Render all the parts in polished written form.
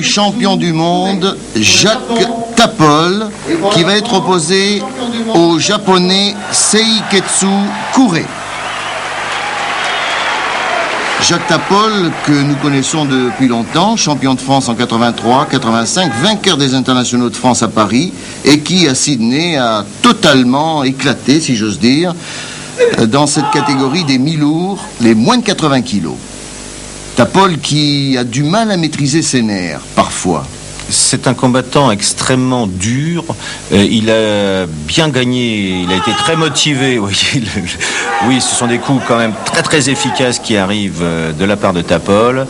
champion du monde Jacques Tapol qui va être opposé au japonais Seiketsu Kure. Jacques Tapol, que nous connaissons depuis longtemps, champion de France en 83, 85, vainqueur des internationaux de France à Paris, et qui, à Sydney, a totalement éclaté, si j'ose dire, dans cette catégorie des mi-lourds, les moins de 80 kilos. Tapol qui a du mal à maîtriser ses nerfs, parfois. C'est un combattant extrêmement dur. Il a bien gagné. Il a été très motivé. Oui, ce sont des coups quand même très très efficaces qui arrivent de la part de Tapol.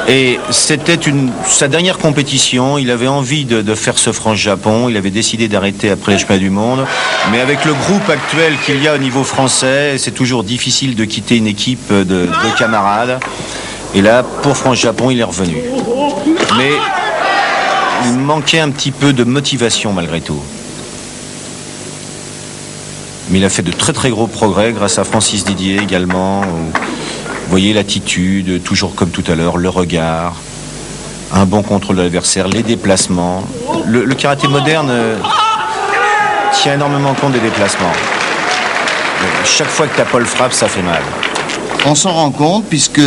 Et c'était sa dernière compétition. Il avait envie de faire ce France-Japon. Il avait décidé d'arrêter après les Championnats du monde. Mais avec le groupe actuel qu'il y a au niveau français, c'est toujours difficile de quitter une équipe de camarades. Et là, pour France-Japon, il est revenu. Mais il manquait un petit peu de motivation malgré tout. Mais il a fait de très très gros progrès grâce à Francis Didier également. Vous voyez l'attitude, toujours comme tout à l'heure, le regard, un bon contrôle de l'adversaire, les déplacements. Le karaté moderne tient énormément compte des déplacements. Chaque fois que Tapol frappe, ça fait mal. On s'en rend compte puisque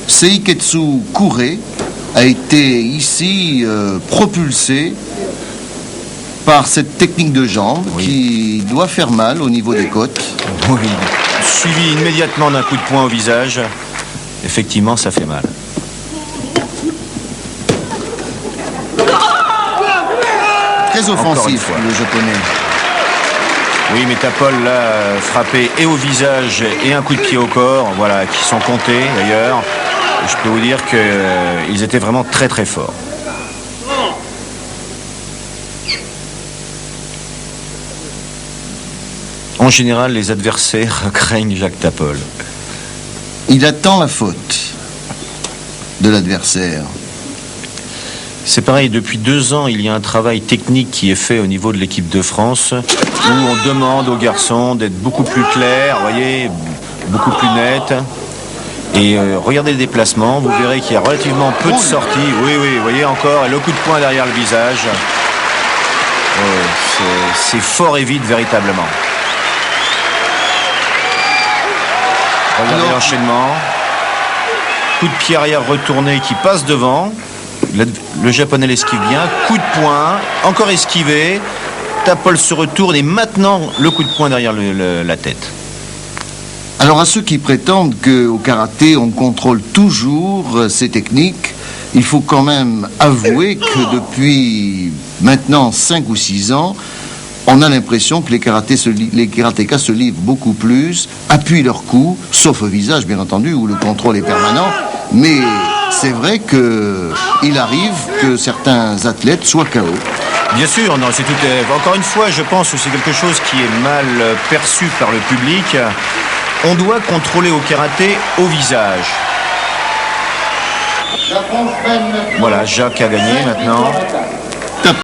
Seiketsu Kure a été ici propulsé par cette technique de jambe qui doit faire mal au niveau des côtes. Oui, suivi immédiatement d'un coup de poing au visage. Effectivement, ça fait mal. Très offensif, le japonais. Oui, mais Tapol l'a frappé et au visage et un coup de pied au corps, voilà, qui sont comptés d'ailleurs. Je peux vous dire qu'ils étaient vraiment très très forts. En général, les adversaires craignent Jacques Tapol. Il attend la faute de l'adversaire. C'est pareil, depuis 2 ans, il y a un travail technique qui est fait au niveau de l'équipe de France où on demande aux garçons d'être beaucoup plus clairs, vous voyez, beaucoup plus nets. Et regardez le déplacement, vous verrez qu'il y a relativement peu de sorties. Oui, vous voyez encore, le coup de poing derrière le visage. C'est fort et vite, véritablement. Regardez l'enchaînement. Coup de pied arrière retourné qui passe devant. Le japonais l'esquive bien. Coup de poing, encore esquivé. Tapol se retourne et maintenant le coup de poing derrière la tête. Alors à ceux qui prétendent qu'au karaté on contrôle toujours ces techniques, il faut quand même avouer que depuis maintenant 5 ou 6 ans, on a l'impression que les karatékas se livrent beaucoup plus, appuient leurs coups, sauf au visage bien entendu où le contrôle est permanent, mais c'est vrai qu'il arrive que certains athlètes soient KO. Bien sûr, non, c'est tout. Encore une fois, je pense que c'est quelque chose qui est mal perçu par le public. On doit contrôler au karaté au visage. Voilà, Jacques a gagné maintenant.